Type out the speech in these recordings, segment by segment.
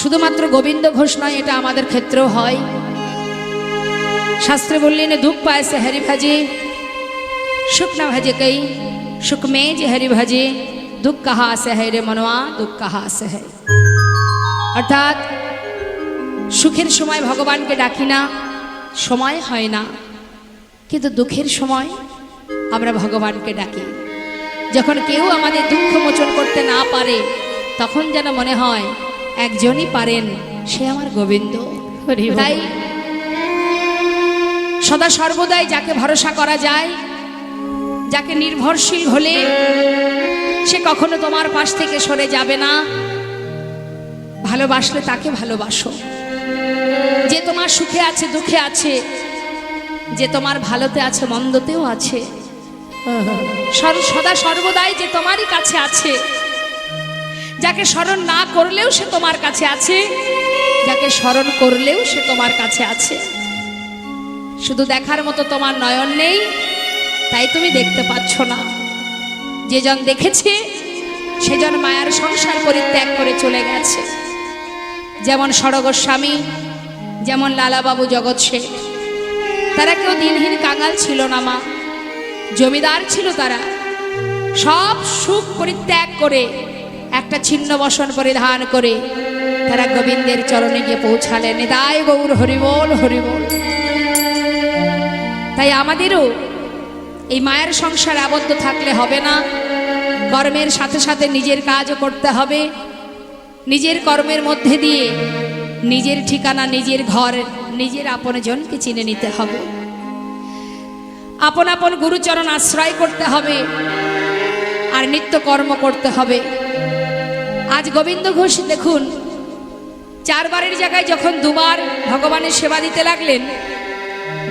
শুধুমাত্র গোবিন্দ ঘোষ নয়, এটা আমাদের ক্ষেত্রেও হয়। শাস্ত্রে বললেন দুঃখ পায় সে হরি ভজে, সুখ না ভজে কই, সুখ মে যে হরি ভজে, দুঃখ কাহা সে है রে মনোয়া, দুঃখ কাহা সে है। অর্থাৎ সুখের সময় ভগবানকে ডাকি না, সময় হয় না, কিন্তু দুঃখের সময় আমরা ভগবানকে ডাকি। যখন কেউ আমাদের দুঃখ মোচন করতে না পারে, তখন যেন মনে হয় একজনই পারেন, সে আমার গোবিন্দ। তাই সদা সর্বদাই যাকে ভরসা করা যায়, যাকে নির্ভরশীল হলে সে কখনো তোমার পাশ থেকে সরে যাবে না, ভালোবাসলে তাকে ভালোবাসো। যে তোমার সুখে আছে, দুঃখে আছে, যে তোমার ভালোতে আছে, মন্দতেও আছে, সদা সর্বদাই যে তোমারই কাছে আছে, যাকে স্মরণ না করলেও সে তোমার কাছে আছে, যাকে স্মরণ করলেও সে তোমার কাছে আছে। শুধু দেখার মতো তোমার নয়ন নেই, তাই তুমি দেখতে পাচ্ছ না। যেজন দেখেছে সেজন মায়ার সংসার পরিত্যাগ করে চলে গেছে। যেমন ষড়গোস্বামী, যেমন লালাবাবু জগৎ শেঠ, তারা কেউ দিনহীন কাঙাল ছিল না মা, জমিদার ছিল। তারা সব সুখ পরিত্যাগ করে একটা ছিন্ন বসন পরিধান করে তারা গোবিন্দের চরণে গিয়ে পৌঁছালেন। নিতাই গৌর হরিবোল হরিবোল। তাই আমাদেরও এই মায়ের সংসারে আবদ্ধ থাকলে হবে না, কর্মের সাথে সাথে নিজের কাজও করতে হবে। নিজের কর্মের মধ্যে দিয়ে নিজের ঠিকানা, নিজের ঘর, নিজের আপনজনকে চিনে নিতে হবে। আপন আপন গুরুচরণ আশ্রয় করতে হবে, আর নিত্য কর্ম করতে হবে। আজ গোবিন্দ ঘোষ দেখুন, 4 বারের জায়গায় যখন 2 বার ভগবানের সেবা দিতে লাগলেন,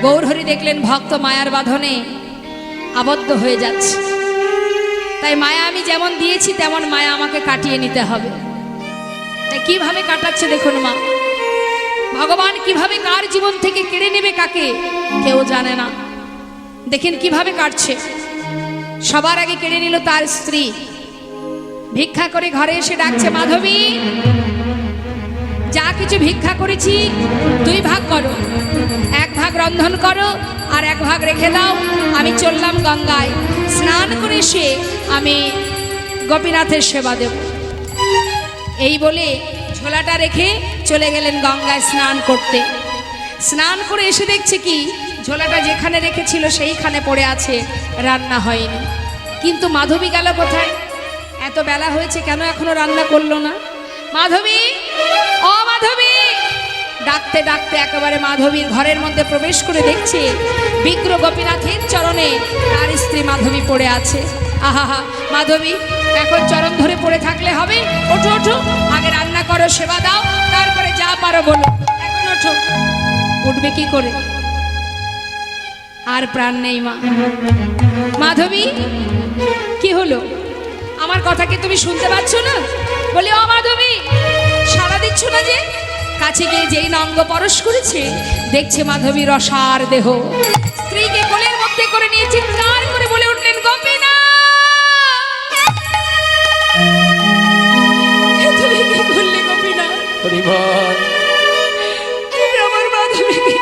গৌরহরি দেখলেন ভক্ত মায়ার বাঁধনে আবদ্ধ হয়ে যাচ্ছে। তাই মায়া আমি যেমন দিয়েছি তেমন মায়া আমাকে কাটিয়ে নিতে হবে। তাই কিভাবে কাটাচ্ছে দেখুন মা, ভগবান কিভাবে কার জীবন থেকে কেড়ে নেবে কাকে কেউ জানে না। দেখেন কিভাবে কাটছে। সবার আগে কেড়ে নিল তার স্ত্রী। ভিক্ষা করে ঘরে এসে ডাকছে, মাধবী যা কিছু ভিক্ষা করেছি 2 ভাগ করো, 1 ভাগ রন্ধন করো আর 1 ভাগ রেখে দাও। আমি চললাম গঙ্গায়, স্নান করে এসে আমি গোপীনাথের সেবা দেব। এই বলে ঝোলাটা রেখে চলে গেলেন গঙ্গায় স্নান করতে। স্নান করে এসে দেখছে কি, ঝোলাটা যেখানে রেখেছিল সেইখানে পড়ে আছে, রান্না হয়নি। কিন্তু মাধবী গেল কোথায়? এত বেলা হয়েছে, কেন এখনো রান্না করলো না? মাধবী, ও মাধবী! ডাকতে ডাকতে একেবারে মাধবীর ঘরের মধ্যে প্রবেশ করে দেখছে বিগ্র গোপীনাথের চরণে তার স্ত্রী মাধবী পড়ে আছে। আহা, মাধবী এখন চরণ ধরে পড়ে থাকলে হবে? ওঠো ওঠো, আগে রান্না করো, সেবা দাও, তারপরে যা পারো বলো। এখন ওঠো। উঠবে কি করে? আর প্রাণ নেই মা। মাধবী কি হলো? আমার কথা কি তুমি শুনতে পাচ্ছ না? বলি, ও মাধবী, সাড়া দিচ্ছ না যে? কাছে গিয়ে যেই না অঙ্গ পরশ করেছে, দেখছে মাধবীর অসার দেহ। স্ত্রীকে কোলের মধ্যে করে নিয়ে চিৎকার করে বলে উঠলেন, গোপীনাথ তুমি কি করলে? গোপীনাথ আমার মাধবীকে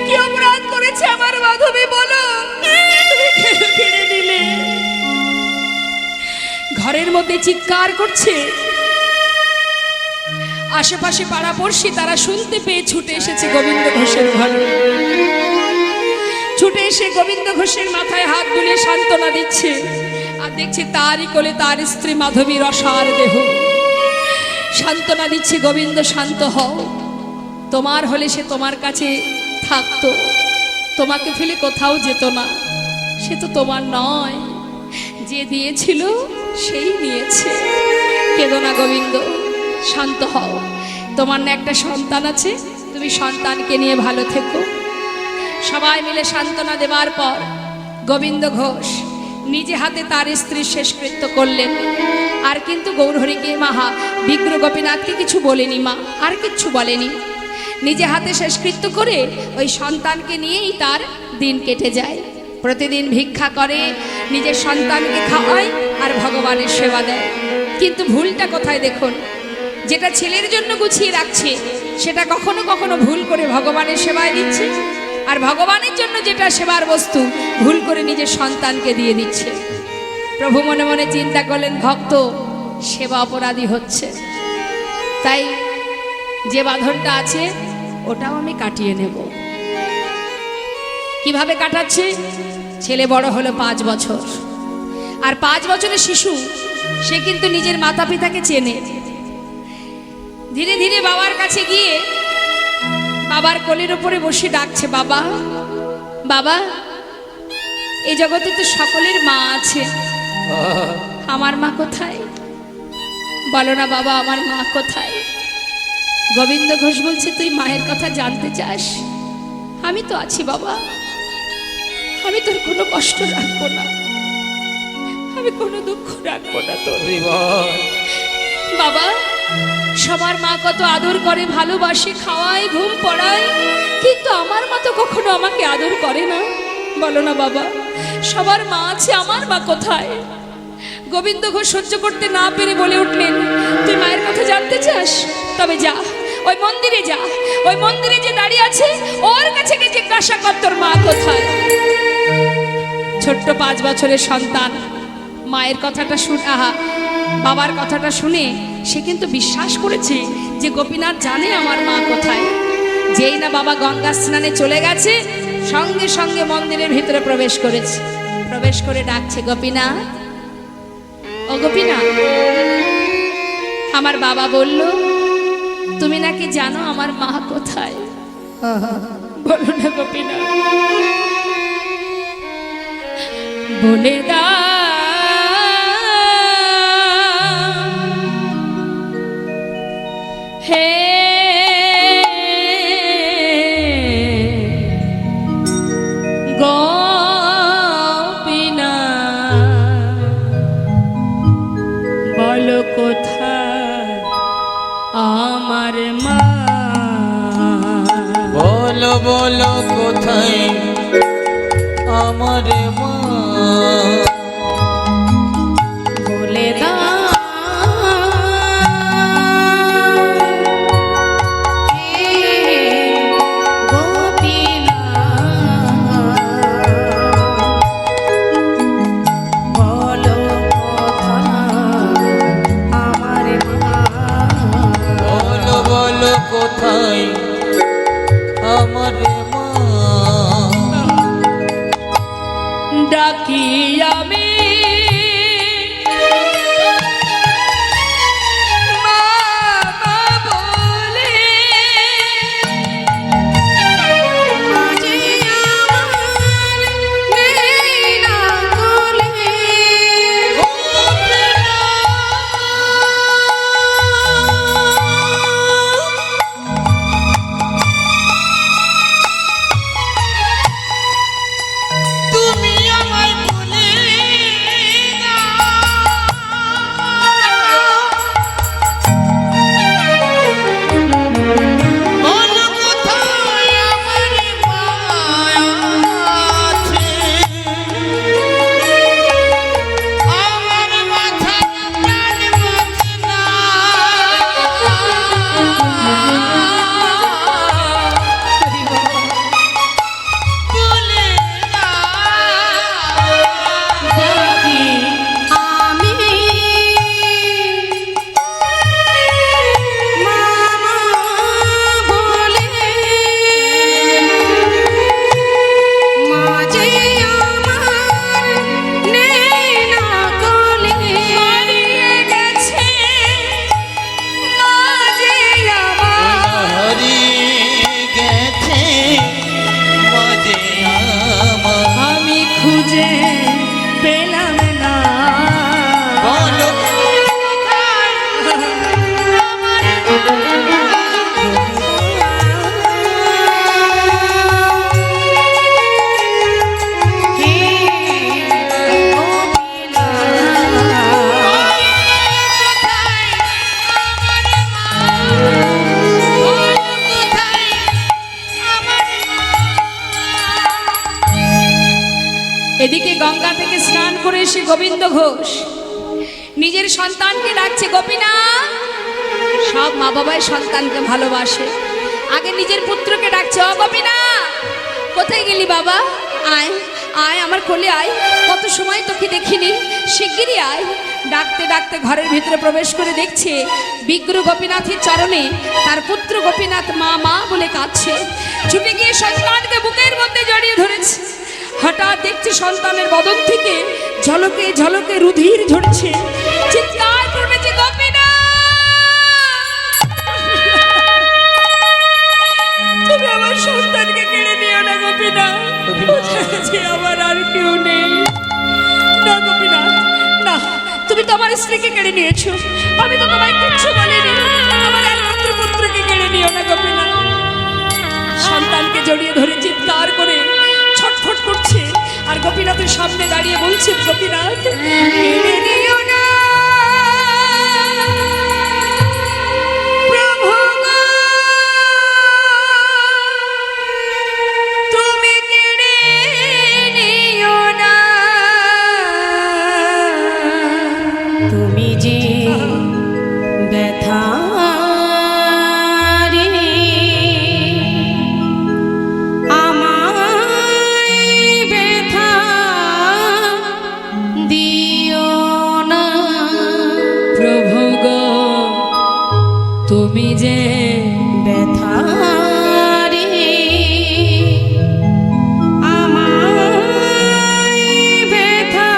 কি অপরাধ করেছে আমার মাধবী? বলো, তুমি কেড়ে নিলে? ঘরের মধ্যে চিৎকার করছে। আশেপাশে পাড়াপড়শি তারা শুনতে পেয়ে ছুটে এসেছে গোবিন্দ ঘোষের ঘরে। ছুটে এসে গোবিন্দ ঘোষের মাথায় হাত বুলিয়ে সান্ত্বনা দিচ্ছে, আর দেখছে তারই কোলে তার স্ত্রী মাধবীর অসার দেহ। সান্ত্বনা দিচ্ছে, গোবিন্দ শান্ত হও, তোমার হলে সে তোমার কাছে থাকতো, তোমাকে ফেলে কোথাও যেত না। সে তো তোমার নয়, যে দিয়েছিল সেই নিয়েছে। কেঁদো না গোবিন্দ, শান্ত হও। তোমার না একটা সন্তান আছে, তুমি সন্তানকে নিয়ে ভালো থেকো। সবাই মিলে সান্ত্বনা দেবার পর গোবিন্দ ঘোষ নিজে হাতে তার স্ত্রীর শেষকৃত্য করলেন। আর কিন্তু গৌরহরিকে মাহা বিগ্র গোপীনাথকে কিছু বলেনি মা, আর কিচ্ছু বলেনি। নিজে হাতে শেষকৃত্য করে ওই সন্তানকে নিয়েই তার দিন কেটে যায়। প্রতিদিন ভিক্ষা করে, নিজের সন্তানকে খাওয়ায় আর ভগবানের সেবা দেয়। কিন্তু ভুলটা কোথায় দেখুন, যেটা ছেলের জন্য গুছিয়ে রাখছে সেটা কখনো কখনো ভুল করে ভগবানের সেবায় দিচ্ছে, আর ভগবানের জন্য যেটা সেবার বস্তু ভুল করে নিজের সন্তানকে দিয়ে দিচ্ছে। প্রভু মনে মনে চিন্তা করলেন, ভক্ত সেবা অপরাধী হচ্ছে, তাই যে বাঁধনটা আছে ওটাও আমি কাটিয়ে নেব। কিভাবে কাটাচ্ছে? ছেলে বড় হলো 5 বছর, আর 5 বছরের শিশু সে কিন্তু নিজের মাতা পিতাকে চেনে। ধীরে ধীরে বাবার কাছে গিয়ে বাবার কোলের উপরে বসে ডাকছে, বাবা বাবা, এই জগতে তো সকলের মা আছে, আমার মা কোথায়? বলো না বাবা, আমার মা কোথায়? গোবিন্দ ঘোষ বলছে, তুই মায়ের কথা জানতে চাস? আমি তো আছি বাবা, আমি তোর কোনো কষ্ট রাখবো না, আমি কোনো দুঃখ রাখবো না তোর। বাবা, সবার মা কত আদর করে, ভালোবাসে, খাওয়ায়, ঘুম পড়ায়, কিন্তু আমার মা তো কখনো আমাকে আদর করে না। বলো না বাবা, সবার মা আছে, আমার মা কোথায়? গোবিন্দ ঘোষ সহ্য করতে না পেরে বলে উঠলেন, তুই মায়ের কথা জানতে চাস? তবে যা, ওই মন্দিরে যা, ওই মন্দিরে যে দাঁড়িয়ে আছে ওর কাছে গিয়ে জিজ্ঞাসা কর তোর মা কোথায়। ছোট্ট 5 বছরের সন্তান মায়ের কথাটা বাবার কথাটা শুনে সে কিন্তু বিশ্বাস করেছে যে গোপীনাথ জানে আমার মা কোথায়। যেই না বাবা গঙ্গা স্নানে চলে গেছে, সঙ্গে সঙ্গে মন্দিরের ভিতরে প্রবেশ করেছে। প্রবেশ করে ডাকছে, গোপীনাথ, ও গোপীনাথ, আমার বাবা বলল তুমি নাকি জানো আমার মা কোথায়। বলো না গোপীনাথ, বলে দা হে গোপীনাথ, বলো কোথায় আমার মা। বলো বলো কোথায় আমার মা। বলে দাও কোথায় আমার মা। ডাকি আমি এদিকে গঙ্গা থেকে স্নান করে এসে গোবিন্দ ঘোষ নিজের সন্তানকে ডাকছে গোপীনাথ। সব মা বাবাই সন্তানকে ভালোবাসে, আগে নিজের পুত্রকে ডাকছে, ও গোপীনাথ কোথায় গেলি বাবা, আয় আয় আমার কোলে আয়, কত সময় তোকে দেখিনি, শিগগিরই আয়। ডাকতে ডাকতে ঘরের ভিতরে প্রবেশ করে দেখছে বিগ্রহ গোপীনাথের চরণে তার পুত্র গোপীনাথ মা মা বলে কাঁদছে। ছুটে গিয়ে সন্তানকে বুকের মধ্যে জড়িয়ে ধরেছে। হঠাৎ দেখছে সন্তানের বদন থেকে ঝলকে ঝলকে রুধির ঝরছে। চিৎকার করেছে, গোপীনাথ তুমি আমার সন্তানকে কেড়ে নিও না গোপীনাথ, আমার আর কেউ নেই। না গোপীনাথ না, তুমি তো আমার স্ত্রীকে কেড়ে নিয়েছো, আমি তো তোমায় কিচ্ছু বলিনি, আমার একমাত্র পুত্রকে কেড়ে নিও না গোপীনাথ। সন্তানকে জড়িয়ে ধরে চিৎকার করে ছটফট করছে আর গোপীনাথের সামনে দাঁড়িয়ে বলছে, গোপীনাথ কেড়ে নিও না প্রভু গো, তুমি কেড়ে নিও না, তুমি যে ব্যথা রে আমায় ব্যথা দিও না, প্রভু গো তুমি যে ব্যথা রে আমায় ব্যথা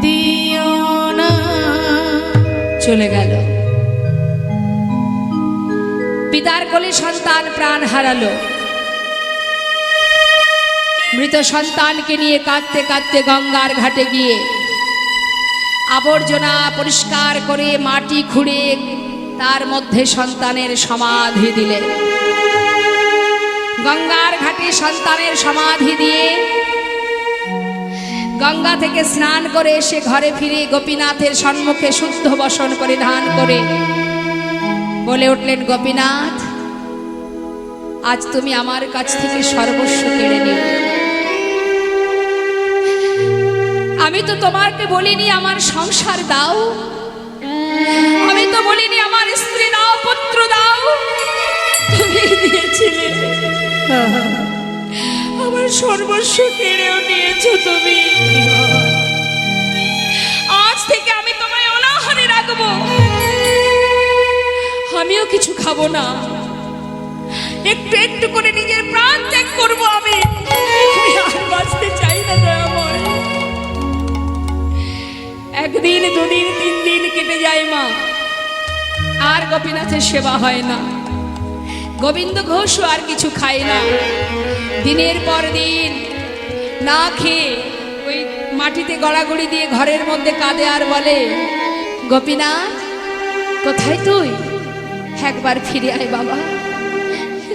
দিও না। চলে গেল। পিতার কোলে সন্তান প্রাণ হারালো। মৃত সন্তানকে নিয়ে কাঁদতে কাঁদতে গঙ্গার ঘাটে গিয়ে আবর্জনা পরিষ্কার করে মাটি খুঁড়ে তার মধ্যে সন্তানের সমাধি দিলেন। গঙ্গার ঘাটে সন্তানের সমাধি দিয়ে গঙ্গা থেকে স্নান করে এসে ঘরে ফিরে গোপীনাথের সম্মুখে শুদ্ধ বসন করে ধান করে বলে উঠলেন, গোপীনাথ আজ তুমি আমার কাছ থেকে সর্বস্ব কেড়ে নিও। আমি তো তোমাকে বলিনি আমার সংসার দাও, আমি তো বলিনি আমার স্ত্রী দাও, পুত্র দাও, তুমি দিয়েছিলে। আমার সর্বস্ব কেড়েও নিয়েছো তুমি। আজ থেকে আমি তোমায় অনাহারে রাখবো, আমিও কিছু খাবো না, একটু একটু করে নিজের প্রাণ ত্যাগ করবো। আমি আর বাঁচতে চাই না দয়াময়। একদিন দুদিন তিন দিন কেটে যায় মা, আর গোপীনাথের সেবা হয় না। গোবিন্দ ঘোষও আর কিছু খায় না। দিনের পর দিন না খেয়ে ওই মাটিতে গড়াগড়ি দিয়ে ঘরের মধ্যে কাঁদে আর বলে, গোপীনাথ কোথায় তুই, একবার ফিরে আয় বাবা।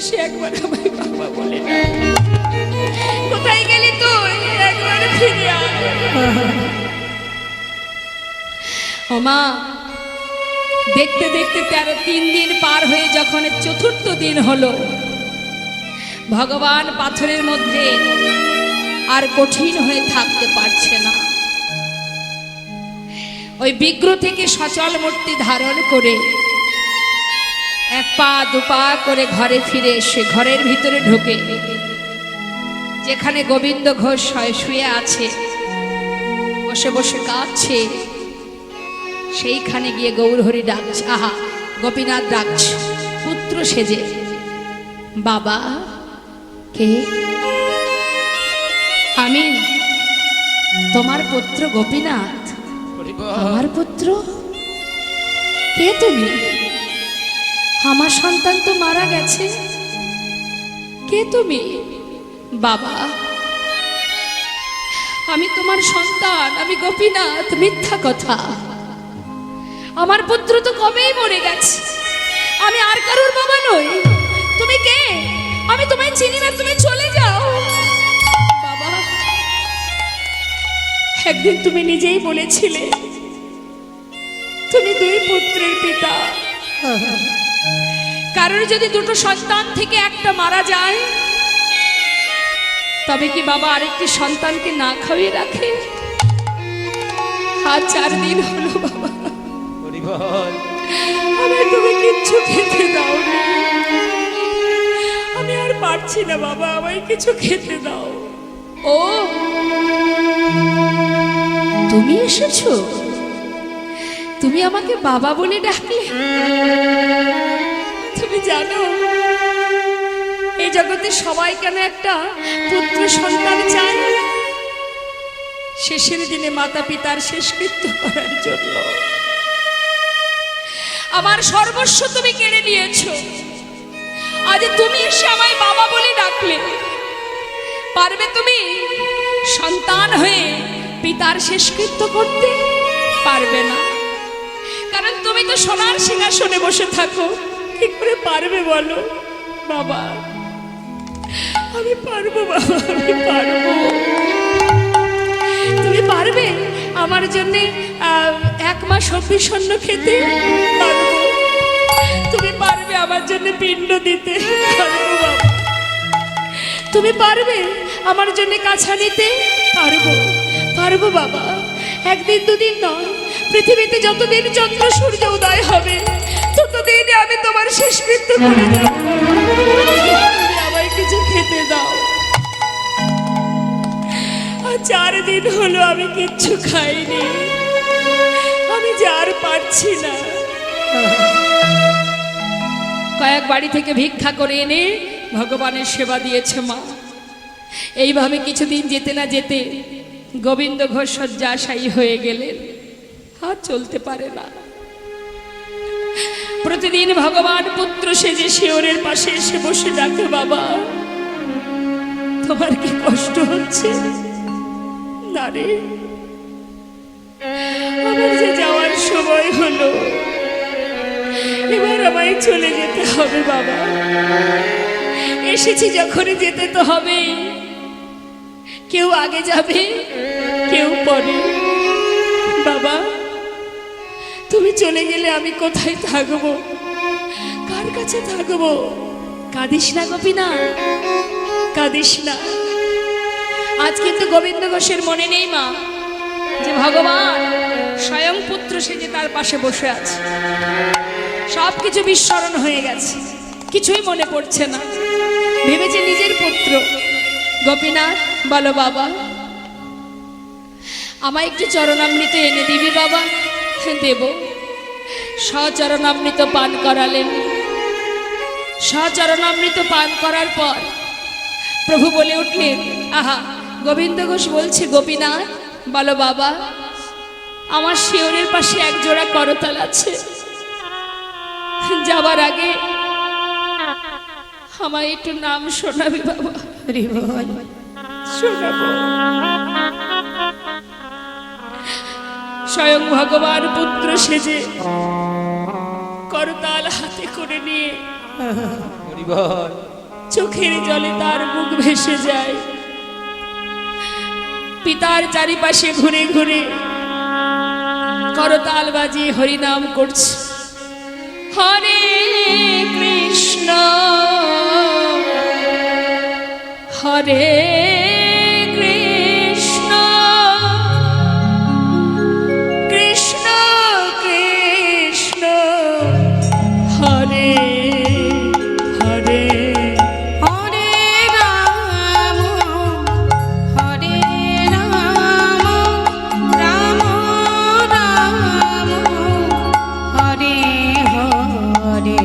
সে একবার আমায় বাবা বলে না, কোথায় গেলি তুই, একবার ফিরে আয়। ও মা, দেখতে দেখতে 3 দিন পার হয়ে যখন চতুর্থ দিন হলো, ভগবান পাথরের মধ্যে আর কঠিন হয়ে থাকতে পারছে না। ওই বিগ্রহ থেকে সচল মূর্তি ধারণ করে 1 পা 2 পা করে ঘরে ফিরে এসে ঘরের ভিতরে ঢোকে যেখানে গোবিন্দ ঘোষ শুয়ে আছে, বসে বসে কাঁদছে, সেইখানে গিয়ে গৌরহরি ডাকছে, আহা গোপীনাথ ডাকছে পুত্র সেজে, বাবা কে? আমি তোমার পুত্র গোপীনাথ। আমার পুত্র? কে তুমি? আমার সন্তান তো মারা গেছে, কে তুমি? বাবা আমি তোমার সন্তান, আমি গোপীনাথ। মিথ্যা কথা, আমার পুত্র তো কবেই মরে গেছে, আমি আর কারোর বাবা নই। তুমি কে? আমি তোমায় চিনি না, তুমি চলে যাও। বাবা একদিন তুমি নিজেই বলেছিলে তুমি 2 পুত্রের পিতা, কারোর যদি 2টো সন্তান থেকে একটা মারা যায় তবে কি বাবা আরেকটি সন্তানকে না খাইয়ে রাখে? আজ 4 দিন হলো বাবা, হরি বল। আমায় তুমি কিচ্ছু খেতে দাও না। আমি আর পারছি না বাবা, আমায় কিছু খেতে দাও। ও তুমি এসেছো? তুমি আমাকে বাবা বলে ডাকলে? তুমি জানো এই জগতে সবাই কেন একটা পুত্র সন্তান চায়? শেষের দিনে মাতা পিতার শেষকৃত্য করার জন্য। আমার সর্বস্ব তুমি কেড়ে নিয়েছো, আজ তুমি এসে আমায় বাবা বলে ডাকলে। পারবে তুমি সন্তান হয়ে পিতার শেষকৃত্য করতে? পারবে না, কারণ তুমি তো সোনার সিংহাসনে বসে থাকো। কি করে পারবে বলো? বাবা আমি পারবো, বাবা আমি পারবো। তুমি পারবে আমার জন্য 1 মাস অভিষণ্ণ খেতে? পারবো। তুমি পারবে আমার জন্য পিণ্ড দিতে? পারবো বাবা। তুমি পারবে আমার জন্য কাছা নিতে? পারবো, পারবো বাবা। 1 দিন 2 দিন নয়, পৃথিবীতে যতদিন চন্দ্র সূর্য উদয় হবে ততদিনে আমি তোমার শেষকৃত্য করে যাব। তুমি আমায় কিছু খেতে দাও। আর 4 দিন হলো আমি কিচ্ছু খাইনি, আমি যে আর পারছি না। কয়েক বাড়ি থেকে ভিক্ষা করে এনে ভগবানের সেবা দিয়েছে মা। এইভাবে কিছুদিন যেতে না যেতে গোবিন্দ ঘোষ শয্যাশায়ী হয়ে গেলেন, আর চলতে পারে না। প্রতিদিন ভগবান পুত্র সেজে শিওরের পাশে এসে বসে ডাকে, বাবা তোমার কি কষ্ট হচ্ছে? না রে, আমার যে যাওয়ার সময় হলো, এবার আমায় চলে যেতে হবে বাবা। এসেছি যখনই যেতে তো হবে, কেউ আগে যাবে কেউ পরে। বাবা তুমি চলে গেলে আমি কোথায় থাকবো, কার কাছে থাকবো? কাঁদিস না গোপীনা, কাঁদিস না। আজ কিন্তু গোবিন্দ ঘোষের মনে নেই মা যে ভগবান স্বয়ং পুত্র সেজে তার পাশে বসে আছে। সব কিছু বিস্মরণ হয়ে গেছে, কিছুই মনে পড়ছে না। ভেবেছে নিজের পুত্র। গোপীনাথ বলো বাবা, আমায় একটু চরণামৃত এনে দিবি বাবা? দেব। সচরণামৃত পান করালেন। সচরণামৃত পান করার পর প্রভু বলে উঠলেন, আহা গোবিন্দ ঘোষ বলছে গোপীনাথ বলো বাবা, আমার শিওরের পাশে 1 জোড়া করতাল আছে। যাবার আগে আমায় একটু নাম শোনাবি বাবা? শোনাবো। স্বয়ং ভগবান পুত্র সেজে করতাল হাতে করে নিয়ে হরি বল। চোখের জলে তার মুখ ভেসে যায়। পিতার চারিপাশে ঘুরে ঘুরে করতাল বাজিয়ে হরিনাম করছে। হরে কৃষ্ণ হরে কৃষ্ণ কৃষ্ণ কৃষ্ণ হরে হরে। হরে রাম হরে রাম রাম রাম হরে হরে।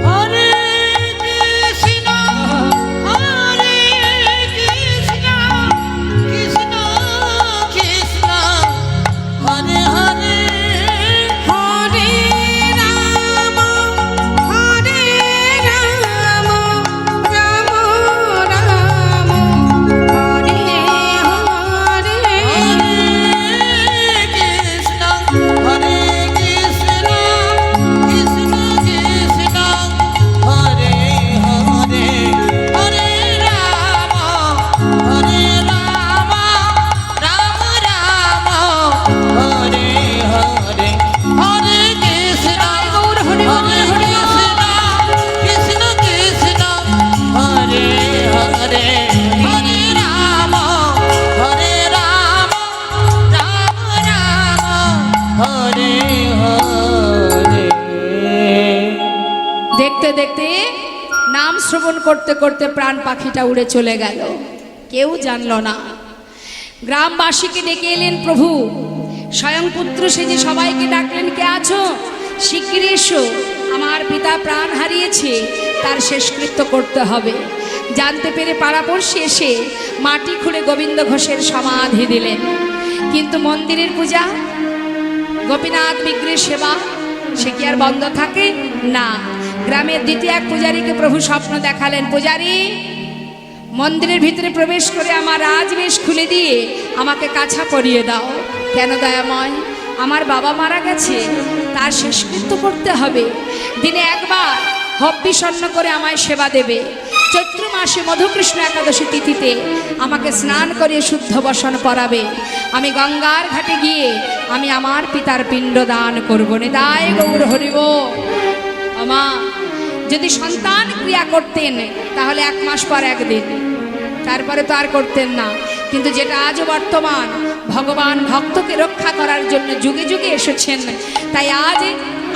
হরে কৃষ্ণ হরে কৃষ্ণ দেখতে নাম শ্রবণ করতে করতে প্রাণ পাখিটা উড়ে চলে গেল, কেউ জানল না। গ্রামবাসীকে ডেকে এলেন প্রভু, স্বয়ং পুত্র সেজে সবাইকে ডাকলেন, কে আছো, শিগগির এসো, আমার পিতা প্রাণ হারিয়েছে, তার শেষকৃত্য করতে হবে। জানতে পেরে পাড়াপড়শি এসে মাটি খুঁড়ে গোবিন্দ ঘোষের সমাধি দিলেন। কিন্তু মন্দিরের পূজা, গোপীনাথ বিগ্রহের সেবা, সে কি আর বন্ধ থাকে? না। গ্রামের দ্বিতীয় এক পূজারীকে প্রভু স্বপ্ন দেখালেন, পূজারী, মন্দিরের ভিতরে প্রবেশ করে আমার রাজবেশ খুলে দিয়ে আমাকে কাছা পরিয়ে দাও। কেন দয়াময়? আমার বাবা মারা গেছে, তার শেষকৃত্য করতে হবে। দিনে একবার হব্বিষণ্ণ করে আমায় সেবা দেবে। চৈত্র মাসে মধুকৃষ্ণ একাদশী তিথিতে আমাকে স্নান করিয়ে শুদ্ধ বসন পরাবে। আমি গঙ্গার ঘাটে গিয়ে আমি আমার পিতার পিণ্ড দান করবো। নিতাই গৌর হরিব। আমা যদি সন্তান ক্রিয়া করতেন তাহলে 1 মাস পর একদিন, তারপরে তো আর করতেন না। কিন্তু যেটা আজও বর্তমান, ভগবান ভক্তকে রক্ষা করার জন্য যুগে যুগে এসেছেন, তাই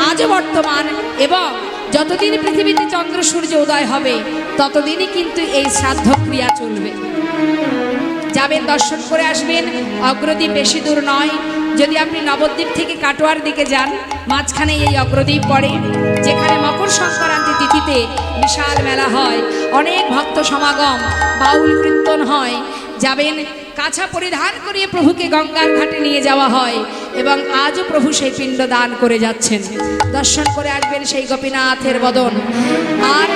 আজও বর্তমান। এবং যতদিন পৃথিবীতে চন্দ্র সূর্য উদয় হবে ততদিনই কিন্তু এই শ্রাদ্ধ ক্রিয়া চলবে। যাবেন, দর্শন করে আসবেন। অগ্রদ্বীপ বেশি দূর নয়। যদি আপনি নবদ্বীপ থেকে কাটোয়ার দিকে যান, মাঝখানে এই অগ্রদ্বীপ পড়ে, যেখানে মকর সংক্রান্তি তিথিতে বিশাল মেলা হয়, অনেক ভক্ত সমাগম, বাউল কীর্তন হয়। যাবেন, কাছা পরিধান করিয়ে প্রভুকে গঙ্গার ঘাটে নিয়ে যাওয়া হয় এবং আজও প্রভু সেই পিণ্ড দান করে যাচ্ছেন। দর্শন করে আসবেন সেই গোপীনাথের বদন। আর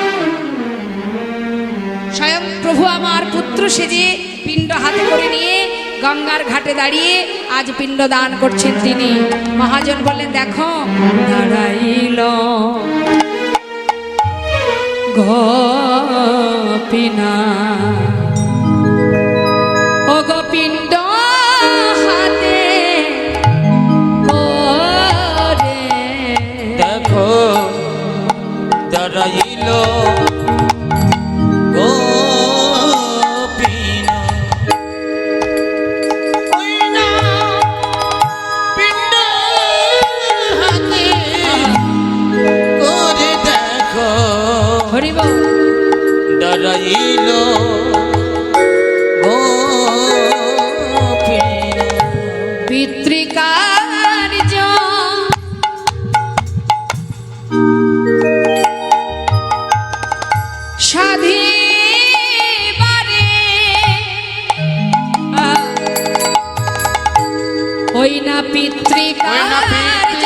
স্বয়ং প্রভু আমার পুত্র সেজে পিণ্ড হাতে করে নিয়ে গঙ্গার ঘাটে দাঁড়িয়ে আজ পিণ্ড দান করছেন তিনি। মহাজন বললেন, দেখো দাঁড়াইল গোপীনাথ, ও গোপিণ্ড হাতে করে, দেখো দাঁড়াইল হরিব দাঁড়াইল পিতৃকার্য সাধিবারে, ওই না পিতৃকার্য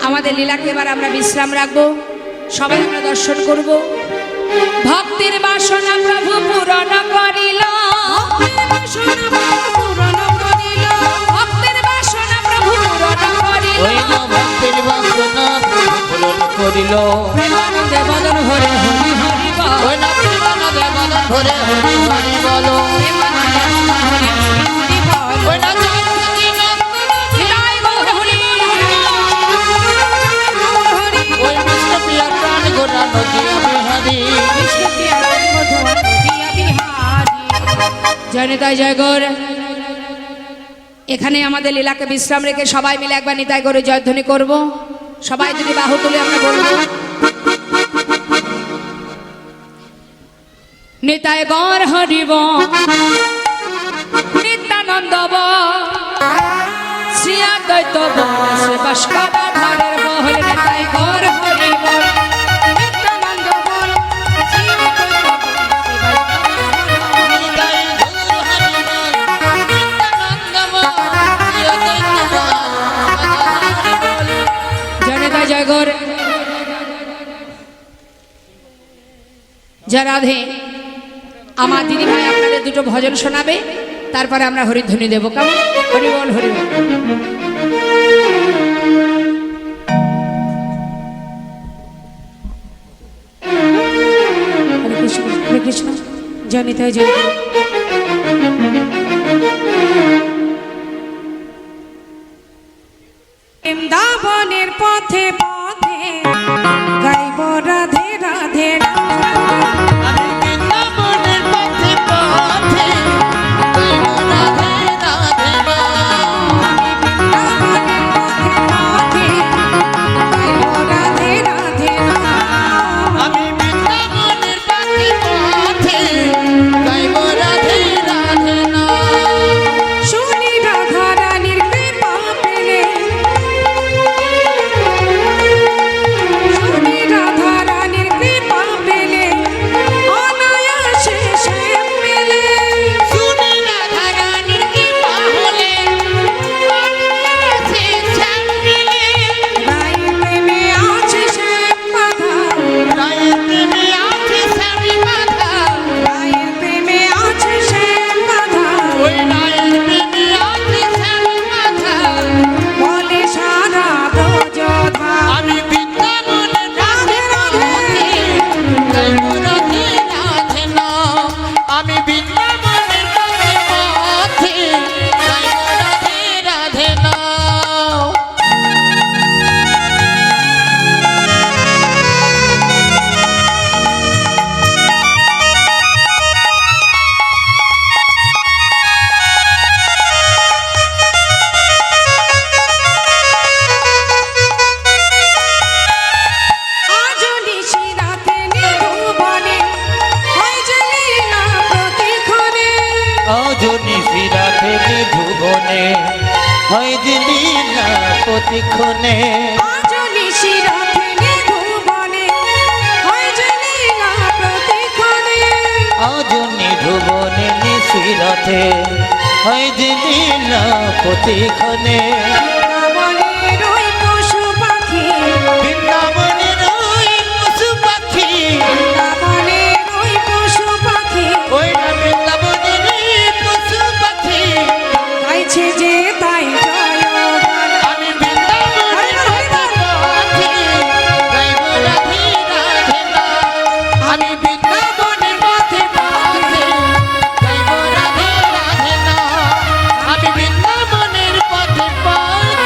আমাদের লীলাকে এবার আমরা বিশ্রাম রাখবো, সবাই আমরা দর্শন করব। ভক্তির বাসনা প্রভু পূরণ করিল, ভক্তের বাসনা প্রভু পূরণ করিল, প্রেমানন্দে বদন ভরে হরি হরি বল, প্রেমানন্দে বদন ভরে হরি হরি বল, প্রেমানন্দে বদন ভরে হরি হরি বল। জয় নিতাই জয় গৌর। এখানে আমাদের লীলাকে বিশ্রাম রেখে সবাই মিলে একবার নিতাই গৌরে জয়ধ্বনি করব। সবাই যদি বাহু তুলে আমরা বলবো নিতাই গৌর হরিব নিত্যানন্দ শ্রী অদ্বৈত বনশ্রী ভাস্কর ধারের মহল নিতাই গৌর হরিব নিত্যানন্দ বল শ্রী অদ্বৈত জয় নিতাই জয় গৌর। জয় রাধে। আমার দিদি ভাই আপনাদের দুটো ভজন শোনাবে, তারপরে আমরা হরিধ্বনি দেবো। কেমন? হরি বল হরি বল। হরে কৃষ্ণ হরে কৃষ্ণ। জয় নিতাই জয় গৌর। বৃন্দাবনের পথে পথে গাইব রাধে রাধে আমি বৃন্দাবনের পথে পথে গাইব রাধে রাধে আমি বৃন্দাবনের পথে পথে গাইব রাধে রাধে না। শুনি রাধা রানীর কৃপা পেলে শুনি রাধা রানীর কৃপা পেলে অনায়াসে শ্যাম মেলে শুনি রাধা রানীর কৃপা হলে অনায়াসে শ্যাম মেলে। রায়ের প্রেমে আছে শ্যাম বাধা রায়ের প্রেমে আছে শ্যামী বাধা, রায়ের প্রেমে আছে শ্যাম বাধা ওই রায়ের প্রেমে আছে শ্যামী বাধা। বলে সারা ব্রজধা আমি বৃন্দাবনের পথে পথে গাইব রাধে রাধে নাম। আমি বৃন্দাবনের পথে পথে গাইব রাধে রাধে নাম। আজ নিশি রাতে নিধুবনে হয় যে লীলা প্রতিক্ষণে অজনী ফিরাতে নিধুবনে হয় যে লীলা প্রতিক্ষণে। আজ নিশি রাতে নিধুবনে হয় যে লীলা প্রতিক্ষণে অজনী ধ্রুবনে নিশিরাতে হয় যে লীলা প্রতিক্ষণে। বৃন্দাবনের ওই পশু পাখি বৃন্দাবনের ওই পশু পাখি, বৃন্দাবনের ওই পশু পাখি ওই না বৃন্দাবনের ওই পশু পাখি। গাইছে যে তাই জয়গান আমি বৃন্দাবনের পথে পথে গাইব রাধে রাধে নাম। আমি বৃন্দাবনের পথে পথে গাইব রাধে রাধে নাম। আমি বৃন্দাবনের পথে পথে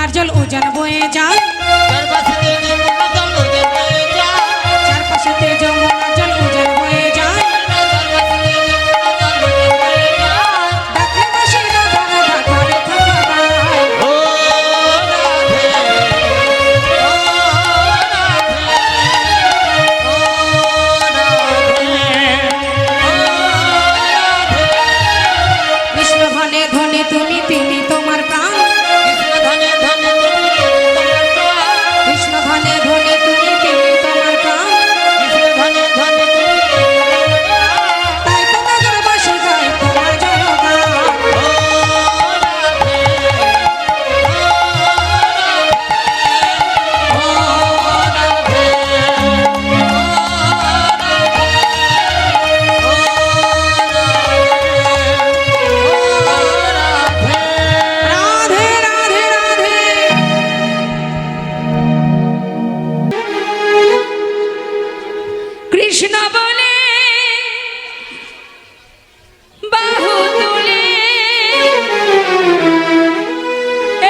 যমুনার জল উজান বয়ে যায় চারপাশেতে যমুনার জল উজান বয়ে যায় ডাকলে বাঁশি রাধা রাধা ঘরে থাকা গায় কৃষ্ণ ধনে ধনে তুমি তিনি তোমার প্রাণ কৃষ্ণ ধনে ধনে তুমি তিনি তোমার প্রাণ তাই তো নগরবাসী গায় তোমার জয়গান রাধে রাধে রাধে কৃষ্ণ বলে বাহু তুলে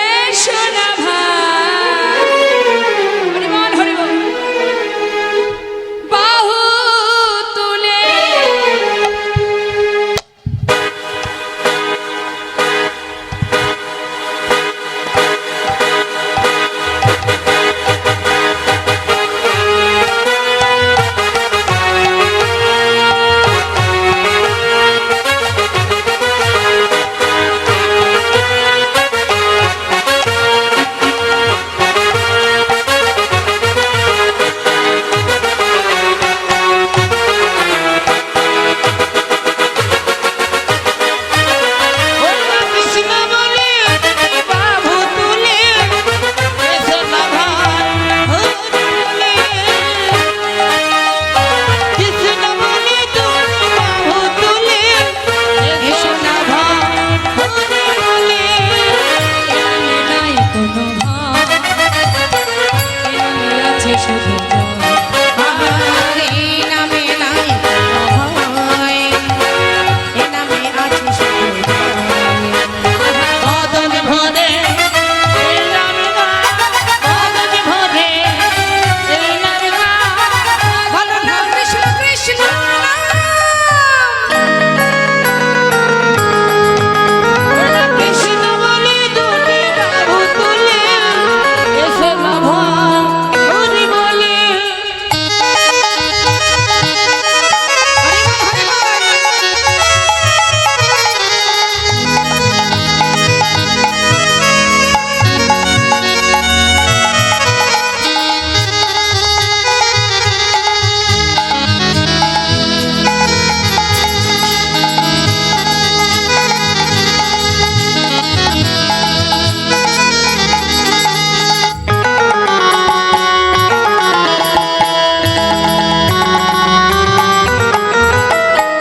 এসো না ভাই হরি বল হরি বল বাহু তুলে কৃষ্ণ বলে বাহু তুলে এসো না ভাই হরি বলে কৃষ্ণ বলে তুমি বাহু তুলে এসো না ভাই হরি বলে এখানে নাই কোনো ভাব এখানে আছে শুধু জয় আরে নামে নাই ভয় এ নামে আছে শুধু জয় বদন ভরে এই নাম গাও বদন ভরে এই নাম গাও বলো না কৃষ্ণ কৃষ্ণ কৃষ্ণ বলে দুটি বাহু তুলে এসো না ভাই হরি বলে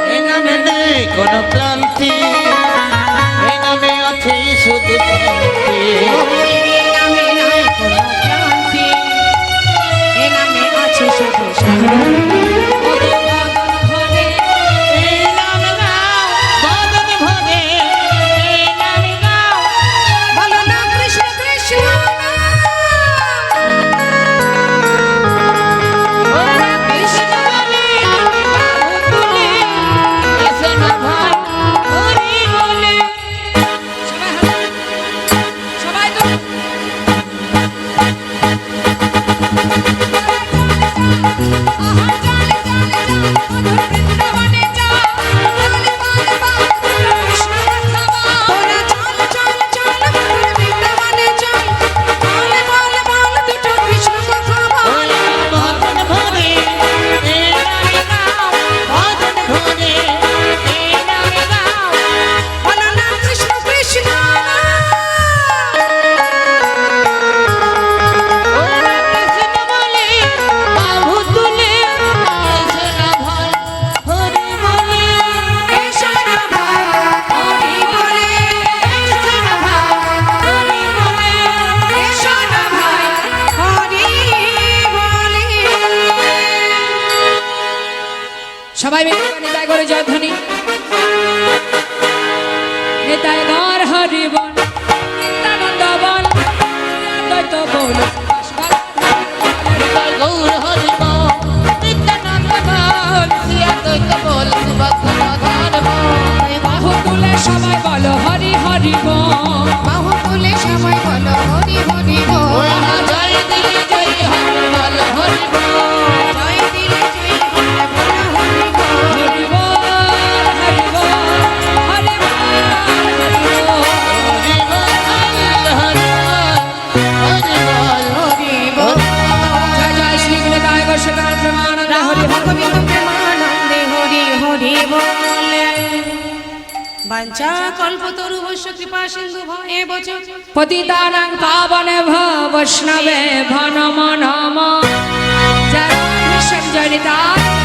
এই নামে নেই কোনো ক্লান্তি এই নামে আছে শুধু শান্তি এ নামে নাই কোনো ক্লান্তি এ নামে আছে শুধু শান্তি বদন ভরে এই নাম গাও বদন ভরে এই নাম গাও বলো না কৃষ্ণ কৃষ্ণ ওরা কৃষ্ণ বলে বাহু তুলে এসো না ভাই হরি বলে সবাই তো তোরা চল চল চল মধুর বৃন্দাবনে চল বল বল বল দুটো কৃষ্ণ কথা বল বদন ভরে এই নাম গাও বদন ভরে এই নাম গাও বলো না কৃষ্ণ কৃষ্ণ ওরা কৃষ্ণ বলে বাহু তুলে এসো না ভাই হরি বলে এসো না ভাই হরি বলে এসো না ভাই হরি বলে এসো না ভাই হরি বলে সবাই মিলে নিতাই করে জয়ধ্বনি নিতাই গর হরি বল নিত্যানন্দ বল বল গৌর হরি বল নিত্যানন্দ বল শ্রী অদ্বৈত বল সুভদ্রধর বল বাহু তুলে সবাই বলো হরি হরি বল বাহু তুলে সবাই বলো হরি হরি বল ওরা জয় দিলে জয় হরি বল হরি বল জয় দিলে জয় হবে বলো হরি বল হরি বল হরি বল হরি বল হরি বল হরি বল হরি বল হরি বল জয় জয় শ্রী গুরু গায় গোস্বামী প্রেমানন্দ হরি রাম হরি গোবিন্দ প্রেমানন্দে হরি হরি বল বাঞ্ছা কল্পতরুভস্য কৃপা সিন্ধু ভয়েব চ পতিতানাং পাবনেভ বৈষ্ণবে ভনম নম জয় রাম জয় নিতাই